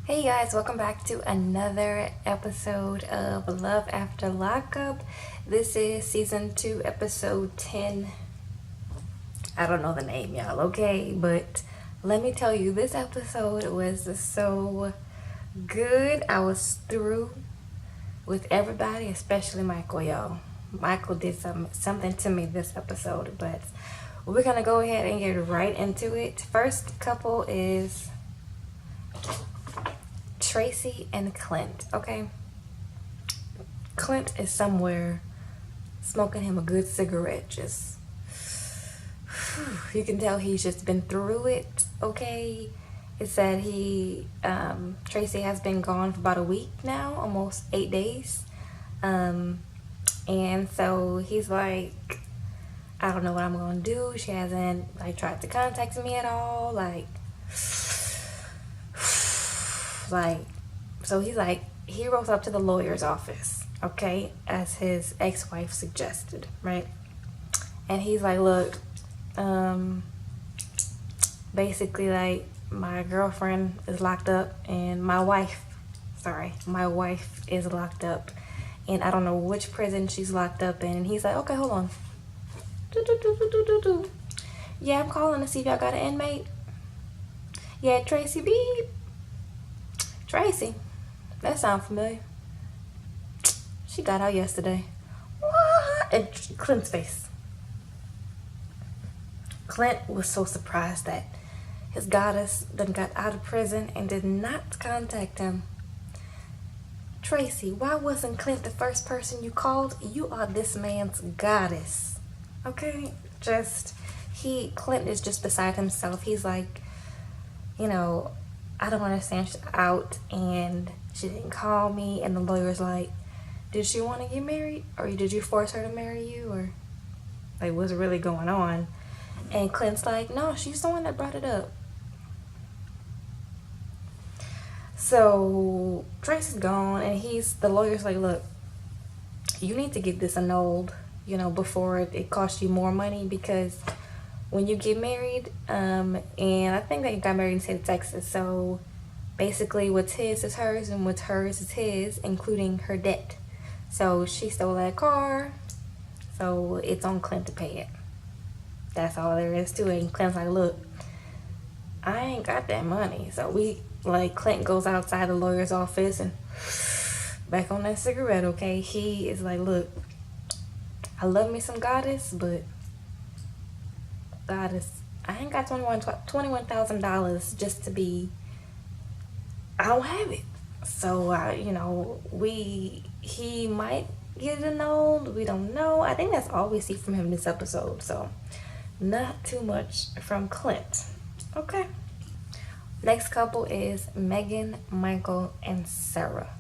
Hey guys, welcome back to another episode of Love After Lockup. This is season 2, episode 10. I don't know the name, y'all, okay? But let me tell you, this episode was so good. I was through with everybody, especially Michael, y'all. Michael did something to me this episode, but we're gonna go ahead and get right into it. First couple is Tracy and Clint, okay? Clint is somewhere smoking him a good cigarette. Just, you can tell he's just been through it, okay? It said Tracy has been gone for about a week now, almost 8 days. And so he's like, I don't know what I'm gonna do. She hasn't tried to contact me at all. So he rolls up to the lawyer's office, okay, as his ex-wife suggested, right? And he's like, look, basically, my girlfriend is locked up and my wife is locked up, and I don't know which prison she's locked up in. And he's like, okay, hold on. Yeah, I'm calling to see if y'all got an inmate. Yeah, Tracy, beep. Tracy, that sounds familiar. She got out yesterday. What? And Clint's face. Clint was so surprised that his goddess then got out of prison and did not contact him. Tracy, why wasn't Clint the first person you called? You are this man's goddess. Okay? Clint is just beside himself. He's like, I don't understand. She's out and she didn't call me. And the lawyer's like, did she want to get married? Or did you force her to marry you? Or what's really going on? And Clint's like, no, she's the one that brought it up. So Tracy's gone, and the lawyer's like, look, you need to get this annulled, before it costs you more money, because when you get married, and I think they got married in the state of Texas, so basically what's his is hers and what's hers is his, including her debt. So she stole that car, so it's on Clint to pay it. That's all there is to it. And Clint's like, look, I ain't got that money. So Clint goes outside the lawyer's office and back on that cigarette, okay? He is like, look, I love me some goddess, but goddess, I ain't got $21,000 just to be, I don't have it. So, he might get it annulled. We don't know. I think that's all we see from him this episode. So, not too much from Clint. Okay. Next couple is Meghan, Michael, and Sarah.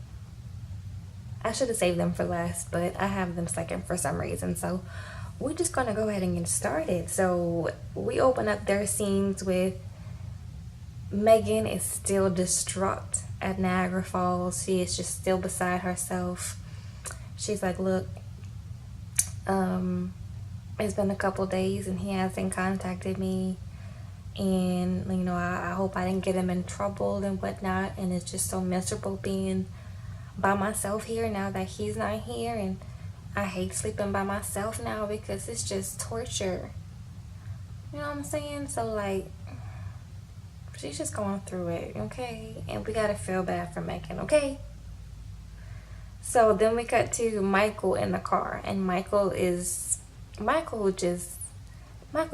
I should have saved them for last, but I have them second for some reason. So we're just going to go ahead and get started. So we open up their scenes with Meghan is still distraught at Niagara Falls. She is just still beside herself. She's like, look, it's been a couple days and he hasn't contacted me. And, I hope I didn't get him in trouble and whatnot. And it's just so miserable being by myself here now that he's not here. And I hate sleeping by myself now because it's just torture. You know what I'm saying? So, she's just going through it, okay? And we gotta feel bad for Meghan, okay? So then we cut to Michael in the car. And Michael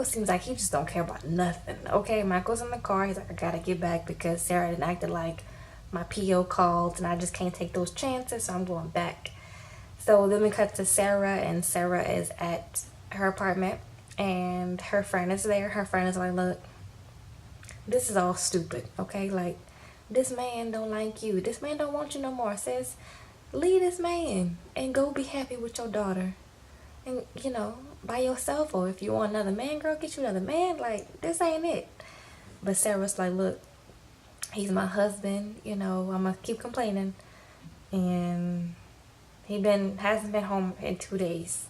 seems like he just don't care about nothing, okay? Michael's in the car. He's like, I gotta get back because Sarah didn't acted like my PO called and I just can't take those chances, so I'm going back. So then we cut to Sarah, and Sarah is at her apartment and her friend is there. Her friend is like, look, this is all stupid, okay? This man don't like you. This man don't want you no more. Says, leave this man and go be happy with your daughter. And, by yourself, or if you want another man, girl, get you another man. This ain't it. But Sarah's like, look, he's my husband, I'm gonna keep complaining. And he hasn't been home in 2 days.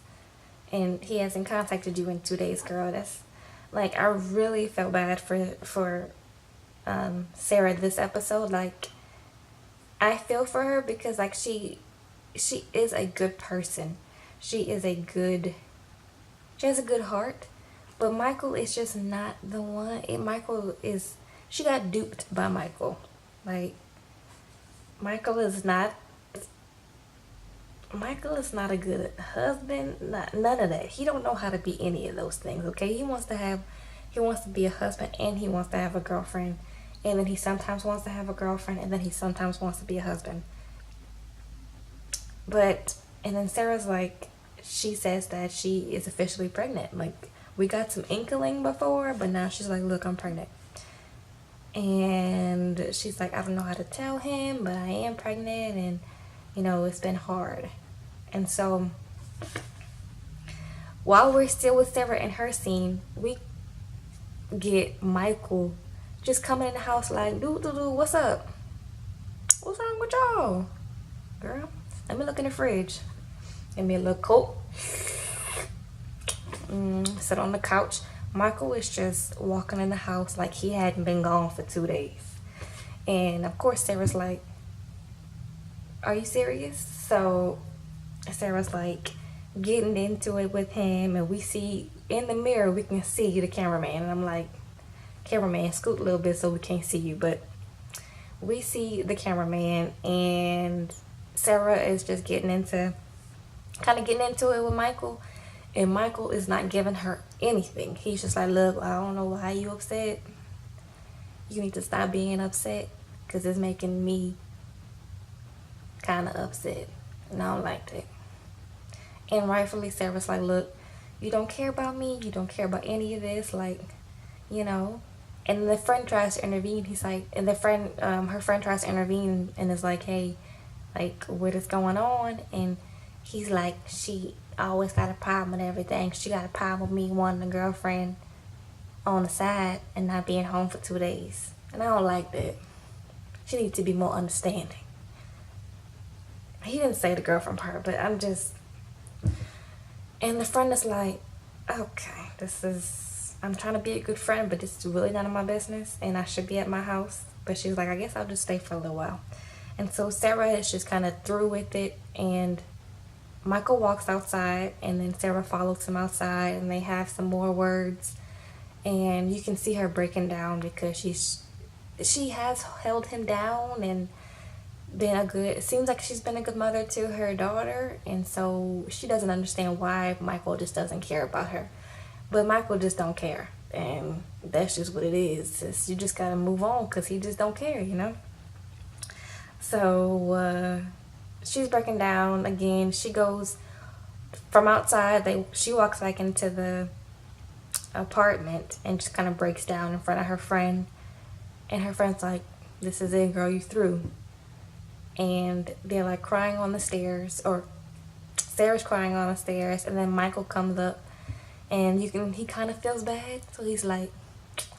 And he hasn't contacted you in 2 days, girl. That's, I really felt bad for Sarah this episode. I feel for her because like she is a good person. She has a good heart. But Michael is just not the one. She got duped by Michael. Like, Michael is not a good husband. None of that. He don't know how to be any of those things. Okay, he wants to be a husband, and he wants to have a girlfriend, and then he sometimes wants to have a girlfriend, and then he sometimes wants to be a husband. And then Sarah's like, she says that she is officially pregnant. Like, we got some inkling before, but now she's like, look, I'm pregnant. And she's like, I don't know how to tell him, but I am pregnant, and it's been hard. And so while we're still with Sarah and her scene, we get Michael just coming in the house like, dude, what's up? What's wrong with y'all? Girl, let me look in the fridge. Give me a little coat. Sit on the couch. Michael is just walking in the house like he hadn't been gone for 2 days. And of course Sarah's like, are you serious? So Sarah's like getting into it with him, and we see in the mirror, we can see the cameraman, and I'm like, cameraman, scoot a little bit so we can't see you. But we see the cameraman, and Sarah is just getting into it with Michael, and Michael is not giving her anything. He's just like, look, I don't know why you upset. You need to stop being upset, because it's making me kind of upset, and I don't like that. And rightfully Sarah's like, look, you don't care about me, you don't care about any of this, like, and the friend tries to intervene. He's like, and her friend tries to intervene and is like, hey, like, what is going on? And he's like, she always got a problem with everything. She got a problem with me wanting a girlfriend on the side and not being home for 2 days, and I don't like that. She needs to be more understanding. He didn't say the girlfriend part, but I'm just... And the friend is like, okay, I'm trying to be a good friend, but this is really none of my business, and I should be at my house. But she's like, I guess I'll just stay for a little while. And so Sarah is just kind of through with it, and Michael walks outside, and then Sarah follows him outside, and they have some more words. And you can see her breaking down because she has held him down and it seems like she's been a good mother to her daughter, and so she doesn't understand why Michael just doesn't care about her. But Michael just don't care, and that's just what it is. You just gotta move on because he just don't care, So she's breaking down again. She goes from outside. She walks back into the apartment and just kind of breaks down in front of her friend, and her friend's like, this is it, girl, you through. And they're like crying on the stairs, or Sarah's crying on the stairs, and then Michael comes up, and he kind of feels bad, so he's like,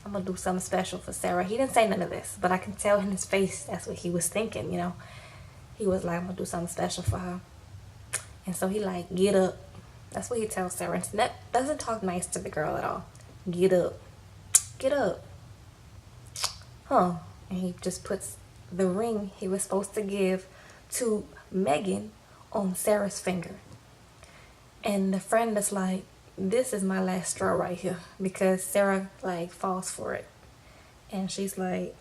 I'm gonna do something special for Sarah. He didn't say none of this, but I can tell in his face that's what he was thinking. He was like, I'm gonna do something special for her. And so he like, get up. That's what he tells Sarah. And that doesn't talk nice to the girl at all. Get up. And he just puts the ring he was supposed to give to Meghan on Sarah's finger. And the friend is like, this is my last straw right here, because Sarah like falls for it, and she's like,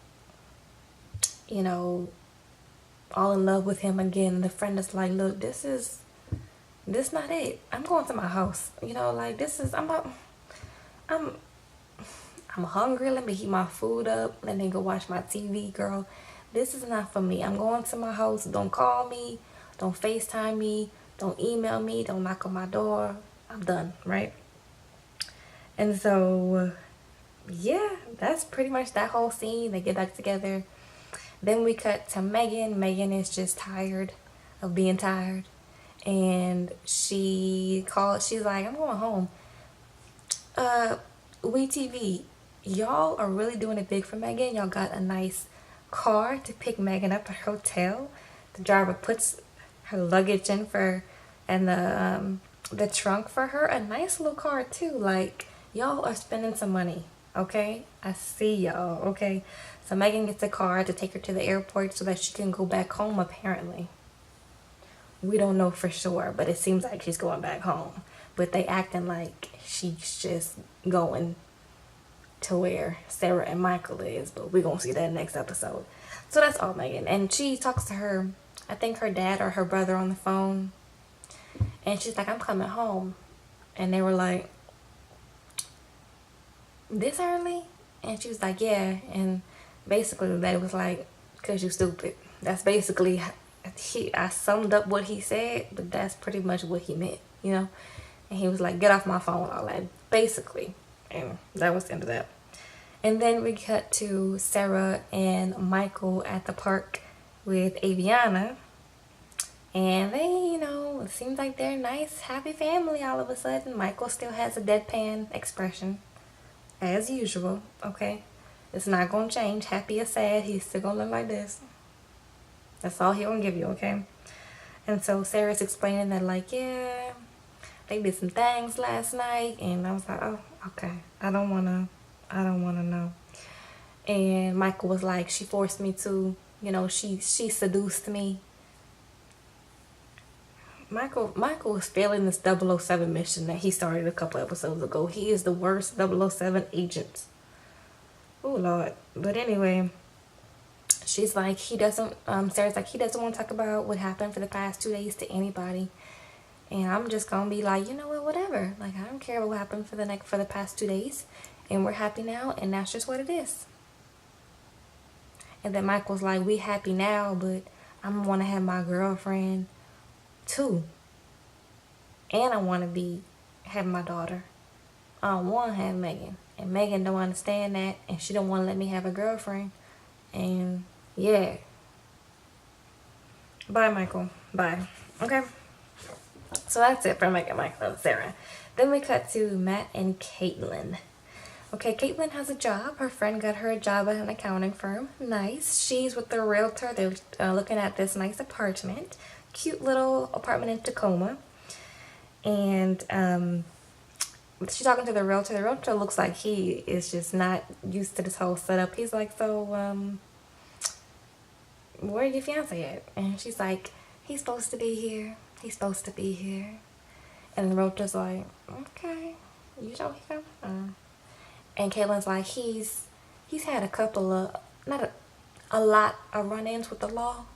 all in love with him again. And the friend is like, look, this not it. I'm going to my house. I'm hungry. Let me heat my food up. Let me go watch my TV, girl. This is not for me. I'm going to my house. Don't call me. Don't FaceTime me. Don't email me. Don't knock on my door. I'm done, right? And so, yeah, that's pretty much that whole scene. They get back together. Then we cut to Meghan. Meghan is just tired of being tired. And she's like, I'm going home. WeTV, y'all are really doing it big for Meghan. Y'all got a nice car to pick Meghan up at her hotel. The driver puts her luggage in and the trunk for her. A nice little car too. Like, y'all are spending some money. Okay, I see y'all. Okay, so Meghan gets a car to take her to the airport so that she can go back home. Apparently, we don't know for sure, but it seems like she's going back home. But they acting like she's just going to where Sarah and Michael is. But we're gonna see that next episode. So that's all Meghan, and she talks to her, I think her dad or her brother on the phone, and she's like, "I'm coming home," and they were like, "This early?" And she was like, "Yeah." And basically they was like, "Cause you stupid." That's basically, I summed up what he said, but that's pretty much what he meant, you know. And he was like, "Get off my phone," all that, basically. And that was the end of that. And then we cut to Sarah and Michael at the park with Aviana. And they, it seems like they're a nice, happy family all of a sudden. Michael still has a deadpan expression, as usual, okay? It's not gonna change. Happy or sad, he's still gonna look like this. That's all he gonna give you, okay? And so Sarah's explaining that, like, yeah, they did some things last night, and I was like, oh, okay. I don't wanna know. And Michael was like, she forced me to, she seduced me. Michael was failing this 007 mission that he started a couple episodes ago. He is the worst 007 agent. Oh, Lord. But anyway, she's like, Sarah's like, he doesn't want to talk about what happened for the past 2 days to anybody. And I'm just going to be like, you know what, whatever. Like, I don't care about what happened for the past 2 days. And we're happy now, and that's just what it is. And then Michael's like, we happy now, but I want to have my girlfriend too. And I want to have my daughter. I don't want to have Meghan. And Meghan don't understand that, and she don't want to let me have a girlfriend. And yeah. Bye, Michael. Bye. Okay. So that's it for Meghan, Michael, and Sarah. Then we cut to Matt and Kaitlyn. Okay, Kaitlyn has a job. Her friend got her a job at an accounting firm. Nice. She's with the realtor. They're looking at this nice apartment. Cute little apartment in Tacoma. And she's talking to the realtor. The realtor looks like he is just not used to this whole setup. He's like, so, where's your fiance at? And she's like, he's supposed to be here. He's supposed to be here. And the realtor's like, okay, you know he's coming. And Kaitlyn's like, he's had a couple of, not a lot of run-ins with the law.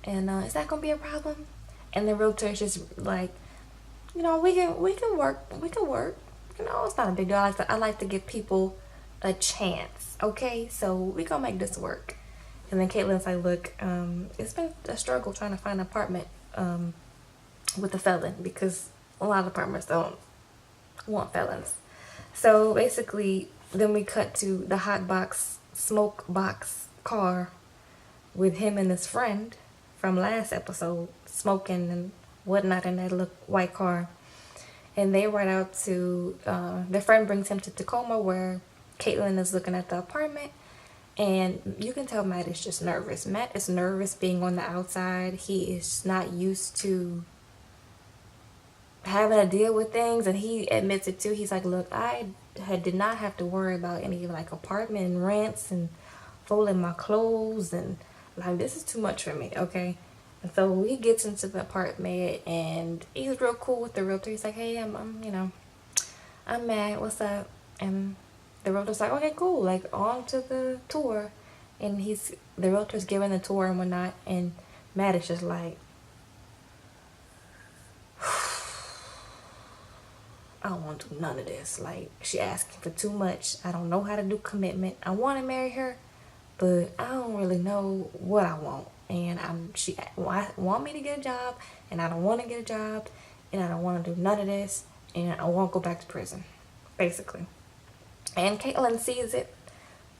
And is that gonna be a problem? And the realtor's just like, we can work. It's not a big deal. I like to give people a chance. Okay, so we gonna make this work. And then Kaitlyn's like, look, it's been a struggle trying to find an apartment with a felon, because a lot of apartments don't want felons. So basically, then we cut to the hot box, smoke box car with him and his friend from last episode, smoking and whatnot in that little white car. And they ride out to, their friend brings him to Tacoma, where Kaitlyn is looking at the apartment. And you can tell Matt is just nervous. Matt is nervous being on the outside. He is not used to having to deal with things, and he admits it too. He's like, look, I did not have to worry about any like apartment and rents and folding my clothes, and like, this is too much for me, okay? And so he gets into the apartment, and he's real cool with the realtor. He's like, hey, I'm Matt, what's up? And the realtor's like, okay, cool, like, on to the tour. And the realtor's giving the tour and whatnot, and Matt is just like, I don't want to do none of this. Like, she asking for too much. I don't know how to do commitment. I want to marry her, but I don't really know what I want. And she want me to get a job, and I don't want to get a job, and I don't want to do none of this, and I won't go back to prison, basically. And Kaitlyn sees it,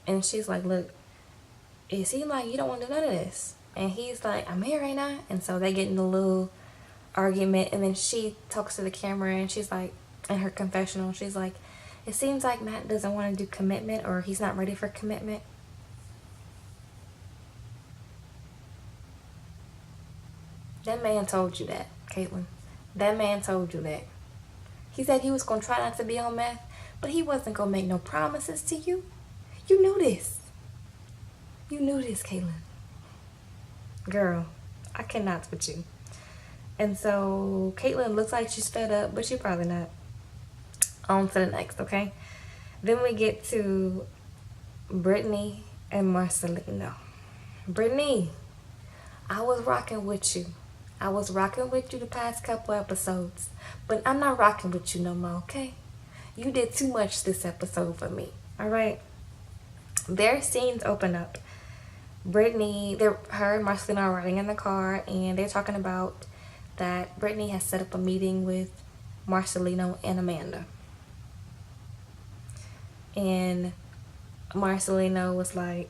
and she's like, look, it seems like you don't want to do none of this. And he's like, I'm here right now. And so they get in a little argument, and then she talks to the camera, and she's like, in her confessional, she's like, it seems like Matt doesn't want to do commitment, or he's not ready for commitment. That man told you that, Kaitlyn. That man told you that. He said he was going to try not to be on meth, But he wasn't gonna make no promises to you. You knew this. You knew this, Kaitlyn. Girl, I cannot with you. And so Kaitlyn looks like she's fed up, but she's probably not. On to the next, okay? Then we get to Brittany and Marcelino. Brittany, I was rocking with you. I was rocking with you the past couple episodes, but I'm not rocking with you no more, okay? You did too much this episode for me, all right? Their scenes open up. Brittany, her and Marcelino are riding in the car, and they're talking about that Brittany has set up a meeting with Marcelino and Amanda. And Marcelino was like,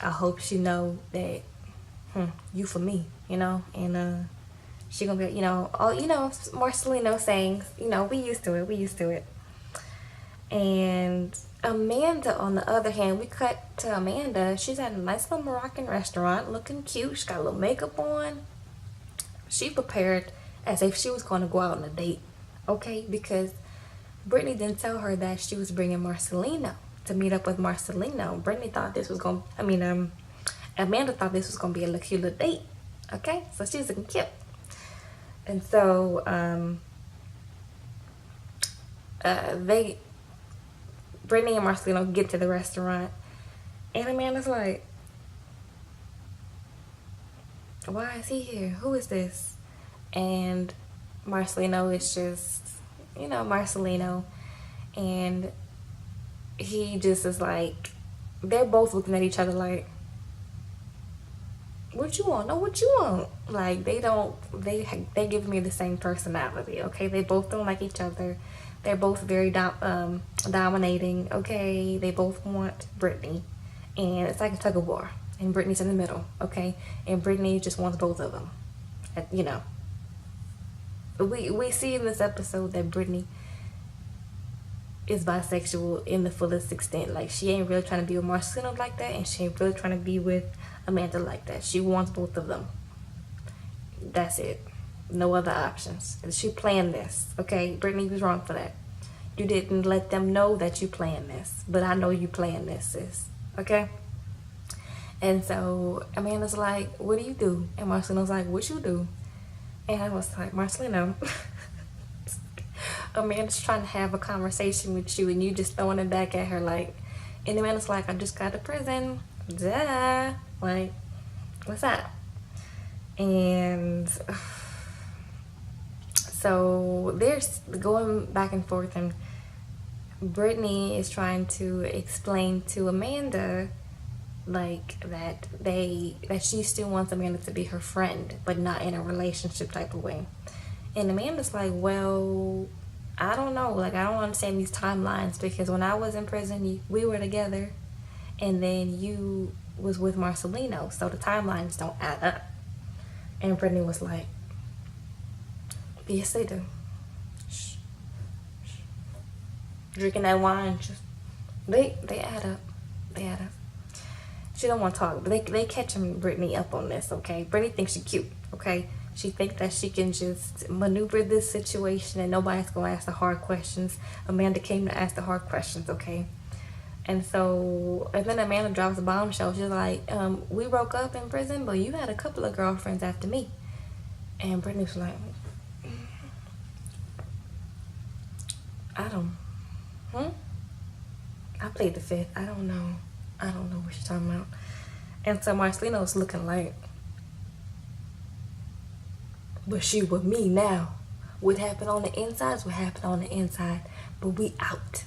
I hope she know that you for me, you know, and she gonna be, you know, all, you know, Marcelino sayings, you know, we used to it. And Amanda, on the other hand, we cut to Amanda. She's at a nice little Moroccan restaurant, looking cute. She got a little makeup on. She prepared as if she was going to go out on a date, okay? Because Brittany didn't tell her that she was bringing Marcelino to meet up with Marcelino. Brittany thought this was going to, Amanda thought this was going to be a cute little date, okay? So she was looking cute. And so, Brittany and Marcelino get to the restaurant, and Amanda's like, why is he here? Who is this? And Marcelino is just, you know, Marcelino, and he just is like, they're both looking at each other like, what you want? No, what you want? Like, they give me the same personality, okay? They both don't like each other. They're both very dominating, okay? They both want Brittany, and it's like a tug of war, and Brittany's in the middle, okay? And Brittany just wants both of them, you know. We see in this episode that Brittany is bisexual in the fullest extent. Like, she ain't really trying to be with Marcelino like that, and she ain't really trying to be with Amanda like that. She wants both of them. That's it. No other options. She planned this, okay? Brittany was wrong for that. You didn't let them know that you planned this, but I know you planned this, sis, okay? And so Amanda's like, what do you do? And Marcelino's like, what you do? And I was like, Marcelino, Amanda's trying to have a conversation with you, and you just throwing it back at her like, and Amanda's like, I just got to prison. Duh. Like, what's that? And so they're going back and forth, and Brittany is trying to explain to Amanda, like, that she still wants Amanda to be her friend, but not in a relationship type of way. And Amanda's like, well, I don't know. Like, I don't understand these timelines, because when I was in prison, we were together, and then you was with Marcelino, so the timelines don't add up. And Brittany was like, yes, they do. Shh. Shh. Drinking that wine, just they add up. They add up. She don't want to talk, but they catching Brittany up on this, okay? Brittany thinks she's cute, okay? She thinks that she can just maneuver this situation and nobody's going to ask the hard questions. Amanda came to ask the hard questions, okay? And so, and then Amanda drops a bombshell. She's like, we broke up in prison, but you had a couple of girlfriends after me. And Brittany was like, I played the fifth. I don't know what you're talking about. And so Marcelino's looking like, but she with me now. What happened on the inside is what happened on the inside, but we out.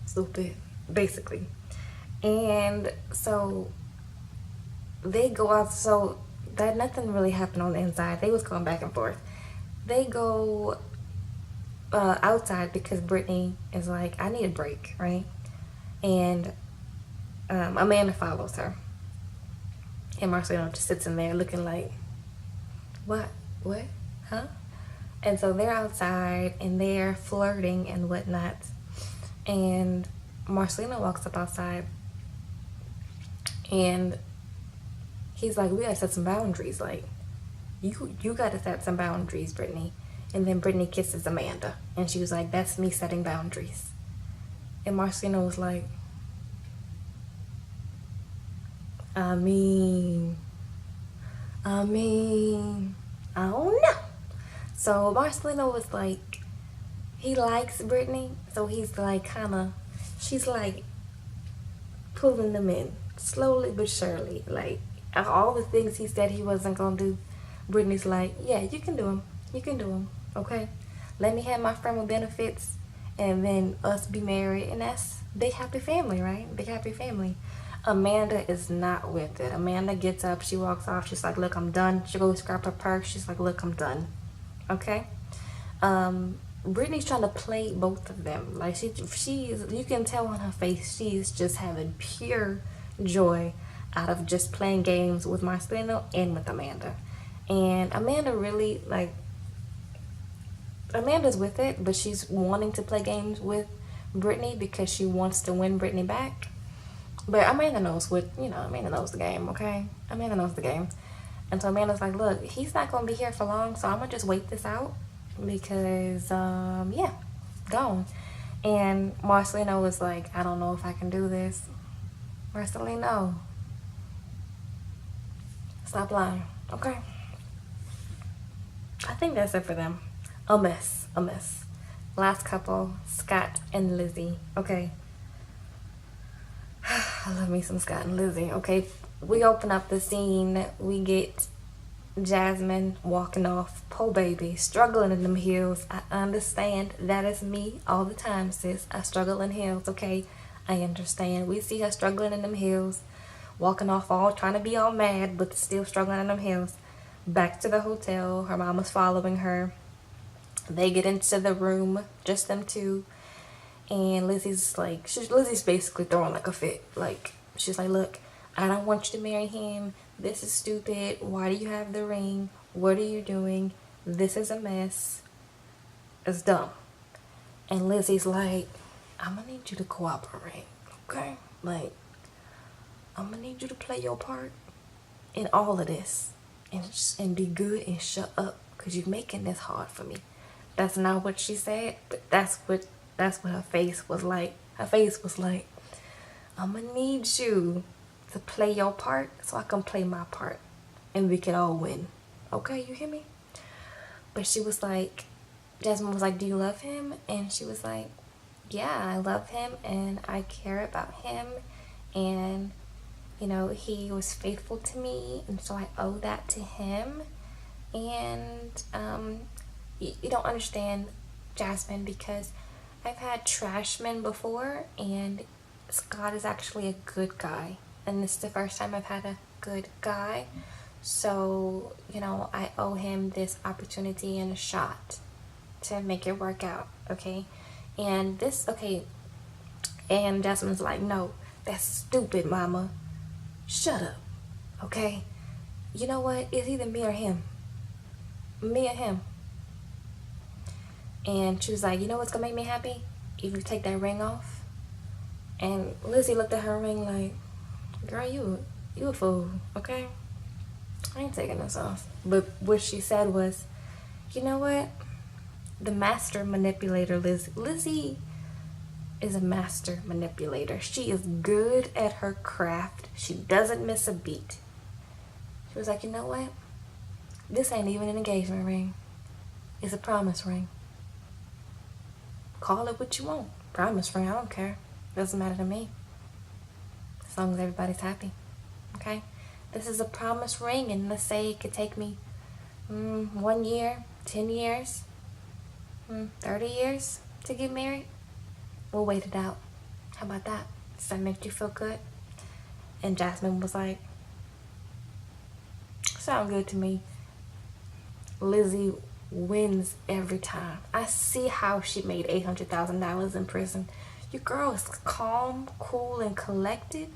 Stupid, basically. And so they go out, so that nothing really happened on the inside. They was going back and forth. They go outside because Brittany is like, I need a break, right? And Amanda follows her, and Marcelino just sits in there looking like, what, huh? And so they're outside and they're flirting and whatnot, and Marcelino walks up outside, and he's like, we gotta set some boundaries. Like, you gotta set some boundaries, Brittany. And then Brittany kisses Amanda. And she was like, that's me setting boundaries. And Marcelino was like, I mean, I don't know. So Marcelino was like, he likes Brittany. So he's like she's like pulling them in. Slowly but surely. Like, all the things he said he wasn't going to do, Brittany's like, yeah, you can do them. You can do them. Okay? Let me have my friend with benefits. And then us be married. And that's big happy family, right? Big happy family. Amanda is not with it. Amanda gets up, she walks off, she's like, look, I'm done. She goes grab her purse, she's like, look, I'm done. Okay? Brittany's trying to play both of them. Like, she's, you can tell on her face, she's just having pure joy out of just playing games with Marcelino and with Amanda. And Amanda really, like, Amanda's with it, but she's wanting to play games with Brittany because she wants to win Brittany back. But Amanda knows Amanda knows the game, okay? Amanda knows the game. And so Amanda's like, look, he's not going to be here for long, so I'm going to just wait this out because, yeah, gone. And Marcelino was like, I don't know if I can do this. Marcelino, stop lying, okay? I think that's it for them. A mess. Last couple, Scott and Lizzie, okay? I love me some Scott and Lizzie. Okay, we open up the scene. We get Jasmine walking off. Poor baby, struggling in them heels. I understand. That is me all the time, sis. I struggle in heels, okay? I understand. We see her struggling in them heels. Walking off all, trying to be all mad, but still struggling in them heels. Back to the hotel. Her mama's following her. They get into the room, just them two. And Lizzie's basically throwing like a fit. Like, she's like, look, I don't want you to marry him. This is stupid. Why do you have the ring? What are you doing? This is a mess. It's dumb. And Lizzie's like, I'm gonna need you to cooperate, okay? Like, I'm gonna need you to play your part in all of this. And be good and shut up, because you're making this hard for me. That's not what she said, but that's what her face was like. Her face was like, I'm gonna need you to play your part so I can play my part and we can all win. Okay, you hear me? But she was like, Jasmine was like, do you love him? And she was like, yeah, I love him and I care about him, and you know, he was faithful to me, and so I owe that to him. And you don't understand, Jasmine, because I've had trash men before, and Scott is actually a good guy, and this is the first time I've had a good guy. So, you know, I owe him this opportunity and a shot to make it work out, okay? And and Jasmine's like, no, that's stupid, mama. Shut up, okay? You know what? It's either me or him. Me or him. And she was like, you know what's gonna make me happy? If you take that ring off. And Lizzie looked at her ring like, girl, you a fool, okay? I ain't taking this off. But what she said was, you know what? The master manipulator, Lizzie is a master manipulator. She is good at her craft. She doesn't miss a beat. She was like, you know what? This ain't even an engagement ring. It's a promise ring. Call it what you want. Promise ring, I don't care. Doesn't matter to me. As long as everybody's happy. Okay? This is a promise ring, and let's say it could take me 1 year, 10 years, 30 years to get married. We'll wait it out. How about that? Does that make you feel good? And Jasmine was like, sound good to me. Lizzie wins every time. I see how she made $800,000 in prison. Your girl is calm, cool, and collected.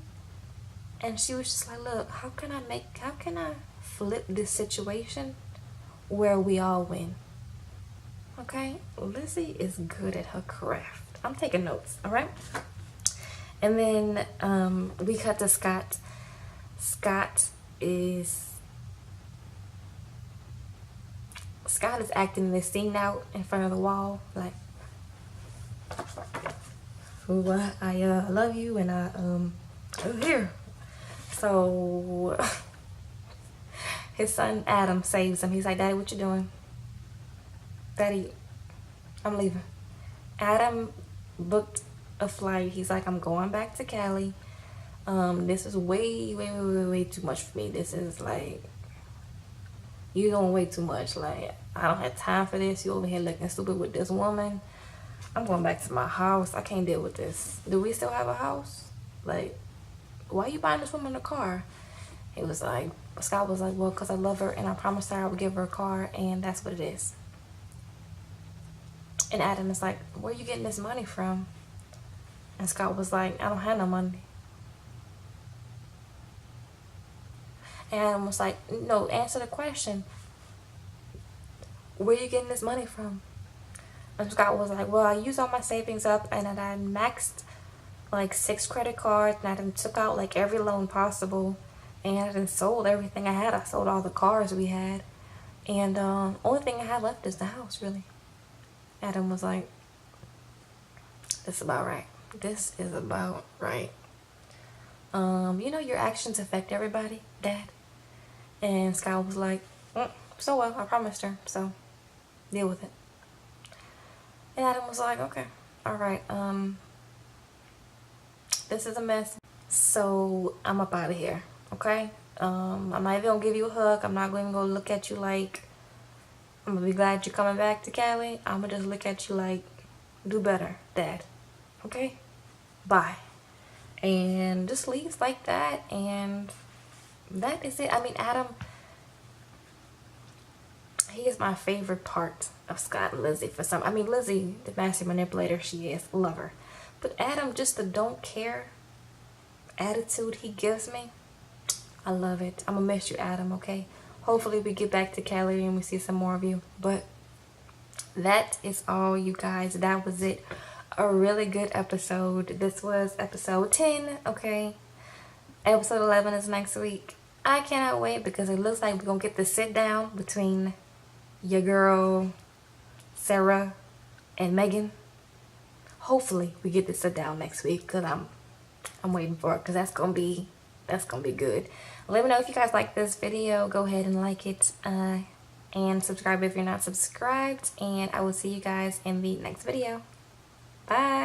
And she was just like, look, how can I flip this situation where we all win? Okay? Lizzie is good at her craft. I'm taking notes, all right? And then we cut to Scott. Scott Scott is acting this scene out in front of the wall, like, "Ooh, I love you, and I'm here." So his son Adam saves him. He's like, "Daddy, what you doing?" "Daddy, I'm leaving." Adam booked a flight. He's like, "I'm going back to Cali. This is way too much for me. This is like, you doing way too much. Like, I don't have time for this. You over here looking stupid with this woman. I'm going back to my house. I can't deal with this. Do we still have a house? Like, why you buying this woman a car?" He was like, Scott was like, "Well, because I love her and I promised her I would give her a car, and that's what it is." And Adam is like, "Where are you getting this money from?" And Scott was like, "I don't have no money." And Adam was like, "No, answer the question. Where are you getting this money from?" And Scott was like, "Well, I used all my savings up, and then I maxed like 6 credit cards, and I then took out like every loan possible, and I then sold everything I had. I sold all the cars we had, and only thing I had left is the house, really." Adam was like, "This is about right. This is about right. You know your actions affect everybody, Dad." And Scott was like, "So well, I promised her, so deal with it." And Adam was like, "Okay, all right, this is a mess, so I'm up out of here, okay? I'm not even gonna give you a hug. I'm not even gonna look at you like, I'm gonna be glad you're coming back to Cali. I'm gonna just look at you like, do better, Dad, okay? Bye." And just leaves like that, and that is it. I mean, Adam, he is my favorite part of Scott and Lizzie for some. I mean, Lizzie, the master manipulator, she is, love her. But Adam, just the don't care attitude he gives me, I love it. I'm gonna miss you, Adam, okay? Hopefully we get back to Cali and we see some more of you. But that is all, you guys. That was it. A really good episode. This was episode 10, okay? Episode 11 is next week. I cannot wait because it looks like we're gonna get the sit down between your girl Sarah and Meghan. Hopefully we get to sit down next week, because I'm waiting for it, because that's gonna be good. Let me know if you guys like this video. Go ahead and like it, and subscribe if you're not subscribed, and I will see you guys in the next video. Bye.